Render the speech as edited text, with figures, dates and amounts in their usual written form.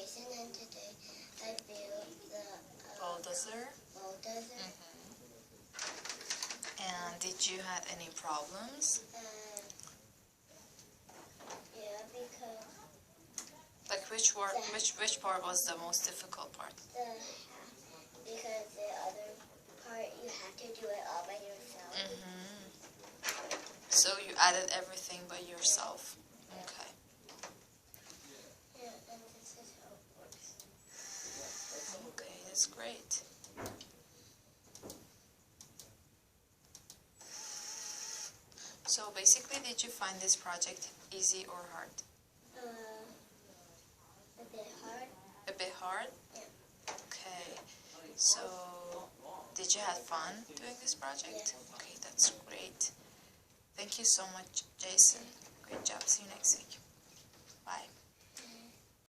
Jason, and today I built the Bulldozer. Bulldozer. And did you have any problems? Yeah, because Like which part was the most difficult part? Because the other part you have to do it all by yourself. So you added everything by yourself. Okay. Yeah, and this is how it works. Okay, that's great. So basically, did you find this project easy or hard? A bit hard. A bit hard? Yeah. Okay. So, did you have fun doing this project? Yeah. Okay, that's great. Thank you so much, Jason. Great job. See you next week.